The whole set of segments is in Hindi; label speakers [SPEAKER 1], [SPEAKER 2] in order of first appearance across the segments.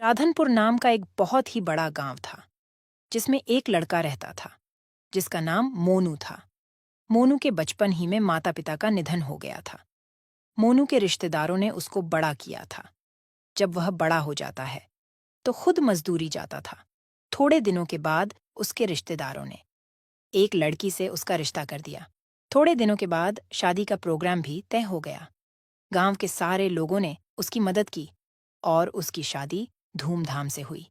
[SPEAKER 1] राधनपुर नाम का एक बहुत ही बड़ा गांव था जिसमें एक लड़का रहता था जिसका नाम मोनू था। मोनू के बचपन ही में माता पिता का निधन हो गया था। मोनू के रिश्तेदारों ने उसको बड़ा किया था। जब वह बड़ा हो जाता है तो खुद मजदूरी जाता था। थोड़े दिनों के बाद उसके रिश्तेदारों ने एक लड़की से उसका रिश्ता कर दिया। थोड़े दिनों के बाद शादी का प्रोग्राम भी तय हो गया। गांव के सारे लोगों ने उसकी मदद की और उसकी शादी धूमधाम से हुई।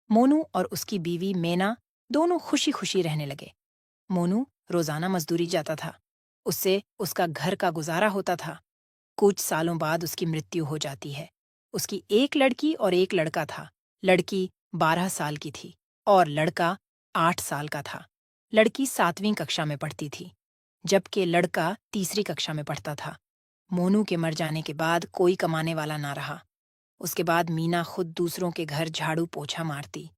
[SPEAKER 1] मोनू और उसकी बीवी मेना दोनों खुशी खुशी रहने लगे। मोनू रोजाना मजदूरी जाता था। उससे उसका घर का गुजारा होता था। कुछ सालों बाद उसकी मृत्यु हो जाती है। उसकी एक लड़की और एक लड़का था। लड़की 12 साल की थी और लड़का 8 साल का था। लड़की 7वीं कक्षा में पढ़ती थी जबकि लड़का तीसरी कक्षा में पढ़ता था। मोनू के मर जाने के बाद कोई कमाने वाला ना रहा। उसके बाद मीना खुद दूसरों के घर झाड़ू पोछा मारती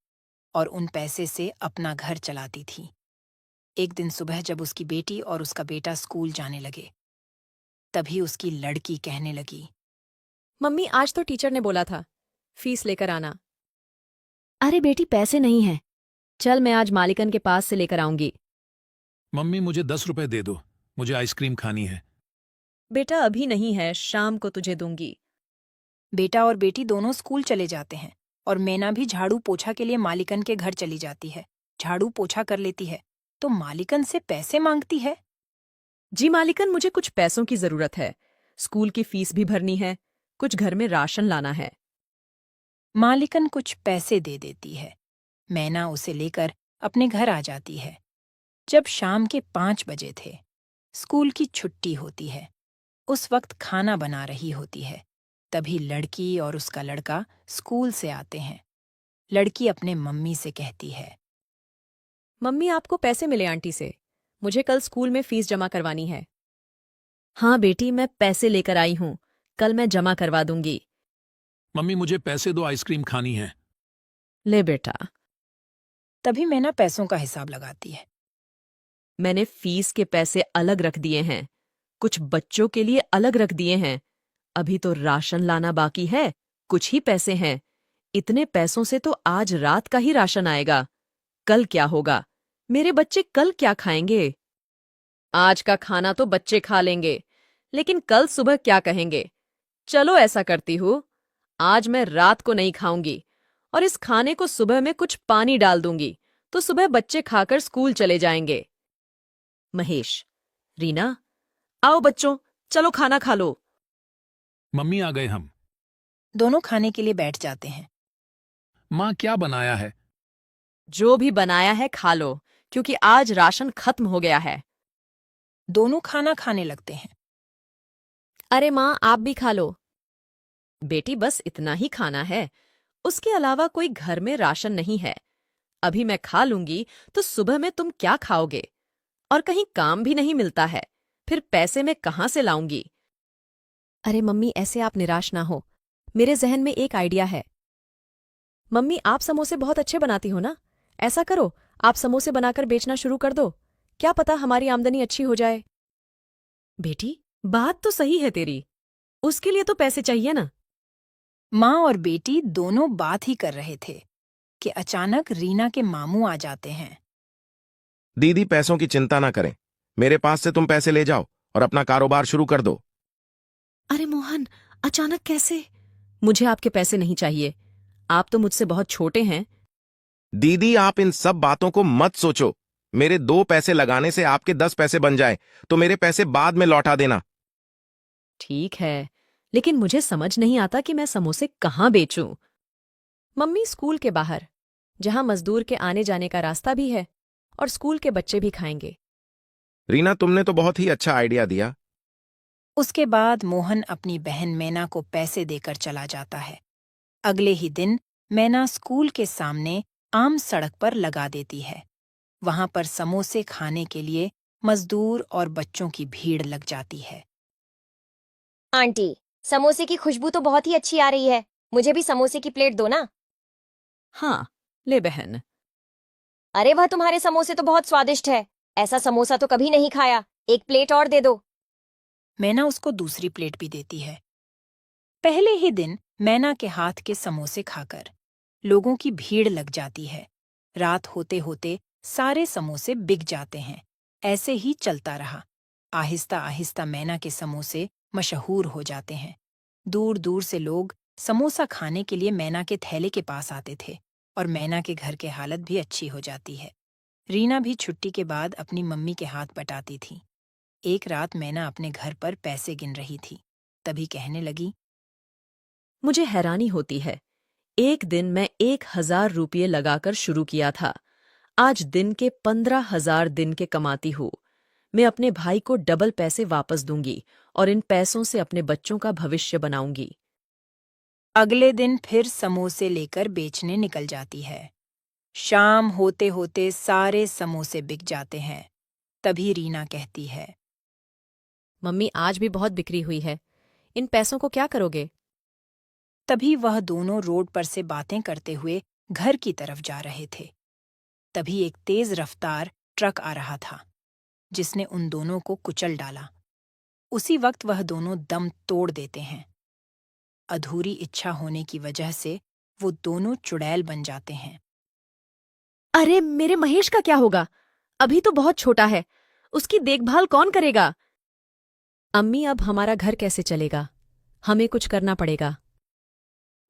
[SPEAKER 1] और उन पैसे से अपना घर चलाती थी। एक दिन सुबह जब उसकी बेटी और उसका बेटा स्कूल जाने लगे तभी उसकी लड़की कहने लगी,
[SPEAKER 2] मम्मी, आज तो टीचर ने बोला था फीस लेकर आना।
[SPEAKER 3] अरे बेटी, पैसे नहीं हैं। चल, मैं आज मालिकन के पास से लेकर आऊंगी।
[SPEAKER 4] मम्मी मुझे 10 रुपए दे दो, मुझे आइसक्रीम खानी है।
[SPEAKER 2] बेटा अभी नहीं है, शाम को तुझे दूंगी।
[SPEAKER 1] बेटा और बेटी दोनों स्कूल चले जाते हैं और मैना भी झाड़ू पोछा के लिए मालिकन के घर चली जाती है। झाड़ू पोछा कर लेती है तो मालिकन से पैसे मांगती है।
[SPEAKER 2] जी मालिकन, मुझे कुछ पैसों की जरूरत है। स्कूल की फीस भी भरनी है, कुछ घर में राशन लाना है।
[SPEAKER 1] मालिकन कुछ पैसे दे देती है। मैना उसे लेकर अपने घर आ जाती है। जब शाम के 5 बजे थे, स्कूल की छुट्टी होती है। उस वक्त खाना बना रही होती है। तभी लड़की और उसका लड़का स्कूल से आते हैं। लड़की अपने मम्मी से कहती है,
[SPEAKER 2] मम्मी, आपको पैसे मिले आंटी से। मुझे कल स्कूल में फीस जमा करवानी है।
[SPEAKER 3] हाँ बेटी, मैं पैसे लेकर आई हूँ। कल मैं जमा करवा दूंगी।
[SPEAKER 4] मम्मी मुझे पैसे दो, आइसक्रीम खानी है।
[SPEAKER 3] ले बेटा।
[SPEAKER 1] तभी मैना पैसों का हिसाब लगाती है।
[SPEAKER 2] मैंने फीस के पैसे अलग रख दिए हैं, कुछ बच्चों के लिए अलग रख दिए हैं। अभी तो राशन लाना बाकी है, कुछ ही पैसे हैं। इतने पैसों से तो आज रात का ही राशन आएगा। कल क्या होगा? मेरे बच्चे कल क्या खाएंगे? आज का खाना तो बच्चे खा लेंगे, लेकिन कल सुबह क्या कहेंगे? चलो ऐसा करती हूँ, आज मैं रात को नहीं खाऊंगी और इस खाने को सुबह में कुछ पानी डाल दूंगी, तो सुबह बच्चे खाकर स्कूल चले जाएंगे। महेश, रीना, आओ बच्चों, चलो खाना खा लो।
[SPEAKER 4] मम्मी आ गए हम।
[SPEAKER 1] दोनों खाने के लिए बैठ जाते हैं।
[SPEAKER 4] माँ क्या बनाया है?
[SPEAKER 2] जो भी बनाया है खा लो, क्योंकि आज राशन खत्म हो गया है।
[SPEAKER 1] दोनों खाना खाने लगते हैं।
[SPEAKER 2] अरे माँ, आप भी खा लो। बेटी, बस इतना ही खाना है, उसके अलावा कोई घर में राशन नहीं है। अभी मैं खा लूंगी तो सुबह में तुम क्या खाओगे? और कहीं काम भी नहीं मिलता है, फिर पैसे मैं कहाँ से लाऊंगी? अरे मम्मी, ऐसे आप निराश ना हो, मेरे जहन में एक आइडिया है। मम्मी, आप समोसे बहुत अच्छे बनाती हो ना? ऐसा करो, आप समोसे बनाकर बेचना शुरू कर दो। क्या पता हमारी आमदनी अच्छी हो जाए। बेटी, बात तो सही है तेरी, उसके लिए तो पैसे चाहिए ना।
[SPEAKER 1] माँ और बेटी दोनों बात ही कर रहे थे कि अचानक रीना के मामू आ जाते हैं।
[SPEAKER 5] दीदी, पैसों की चिंता ना करें, मेरे पास से तुम पैसे ले जाओ और अपना कारोबार शुरू कर दो।
[SPEAKER 2] अरे मोहन, अचानक कैसे? मुझे आपके पैसे नहीं चाहिए, आप तो मुझसे बहुत छोटे हैं।
[SPEAKER 5] दीदी, आप इन सब बातों को मत सोचो। मेरे 2 पैसे लगाने से आपके 10 पैसे बन जाए तो मेरे पैसे बाद में लौटा देना।
[SPEAKER 2] ठीक है, लेकिन मुझे समझ नहीं आता कि मैं समोसे कहाँ बेचूं। मम्मी, स्कूल के बाहर, जहां मजदूर के आने जाने का रास्ता भी है और स्कूल के बच्चे भी खाएंगे।
[SPEAKER 5] रीना, तुमने तो बहुत ही अच्छा आइडिया दिया।
[SPEAKER 1] उसके बाद मोहन अपनी बहन मैना को पैसे देकर चला जाता है। अगले ही दिन मैना स्कूल के सामने आम सड़क पर लगा देती है। वहां पर समोसे खाने के लिए मजदूर और बच्चों की भीड़ लग जाती है।
[SPEAKER 6] आंटी, समोसे की खुशबू तो बहुत ही अच्छी आ रही है। मुझे भी समोसे की प्लेट दो ना।
[SPEAKER 2] हाँ, ले बहन।
[SPEAKER 6] अरे वह, तुम्हारे समोसे तो बहुत स्वादिष्ट है। ऐसा समोसा तो कभी नहीं खाया। एक प्लेट और दे दो।
[SPEAKER 1] मैना उसको दूसरी प्लेट भी देती है। पहले ही दिन मैना के हाथ के समोसे खाकर लोगों की भीड़ लग जाती है। रात होते होते सारे समोसे बिक जाते हैं। ऐसे ही चलता रहा। आहिस्ता आहिस्ता मैना के समोसे मशहूर हो जाते हैं। दूर दूर से लोग समोसा खाने के लिए मैना के थैले के पास आते थे और मैना के घर की हालत भी अच्छी हो जाती है। रीना भी छुट्टी के बाद अपनी मम्मी के हाथ बटाती थी। एक रात मैना अपने घर पर पैसे गिन रही थी। तभी कहने लगी,
[SPEAKER 2] मुझे हैरानी होती है। एक दिन मैं 1,000 रुपये लगाकर शुरू किया था। आज दिन के 15,000 दिन के कमाती हूँ। मैं अपने भाई को डबल पैसे वापस दूंगी और इन पैसों से अपने बच्चों का भविष्य बनाऊंगी।
[SPEAKER 1] अगले दिन फिर समोसे लेकर बेचने निकल जाती है। शाम होते होते सारे समोसे बिक जाते हैं। तभी रीना कहती है,
[SPEAKER 3] मम्मी आज भी बहुत बिक्री हुई है। इन पैसों को क्या करोगे?
[SPEAKER 1] तभी वह दोनों रोड पर से बातें करते हुए घर की तरफ जा रहे थे। तभी एक तेज रफ्तार ट्रक आ रहा था, जिसने उन दोनों को कुचल डाला। उसी वक्त वह दोनों दम तोड़ देते हैं। अधूरी इच्छा होने की वजह से वो दोनों चुड़ैल बन जाते हैं।
[SPEAKER 3] अरे मेरे महेश का क्या होगा? अभी तो बहुत छोटा है। उसकी देखभाल कौन करेगा? अम्मी अब हमारा घर कैसे चलेगा? हमें कुछ करना पड़ेगा।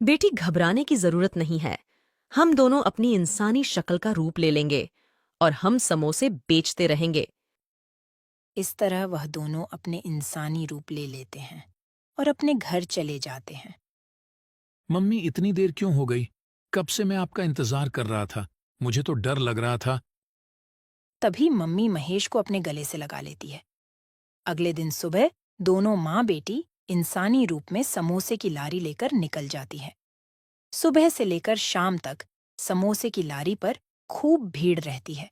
[SPEAKER 2] बेटी, घबराने की जरूरत नहीं है। हम दोनों अपनी इंसानी शक्ल का रूप ले लेंगे और हम समोसे बेचते रहेंगे।
[SPEAKER 1] इस तरह वह दोनों अपने इंसानी रूप ले लेते हैं और अपने घर चले जाते हैं।
[SPEAKER 4] मम्मी इतनी देर क्यों हो गई? कब से मैं आपका इंतजार कर रहा था। मुझे तो डर लग रहा था।
[SPEAKER 1] तभी मम्मी महेश को अपने गले से लगा लेती है। अगले दिन सुबह दोनों माँ बेटी इंसानी रूप में समोसे की लारी लेकर निकल जाती है। सुबह से लेकर शाम तक समोसे की लारी पर खूब भीड़ रहती है।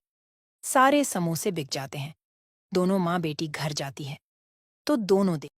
[SPEAKER 1] सारे समोसे बिक जाते हैं। दोनों माँ बेटी घर जाती है तो दोनों दिन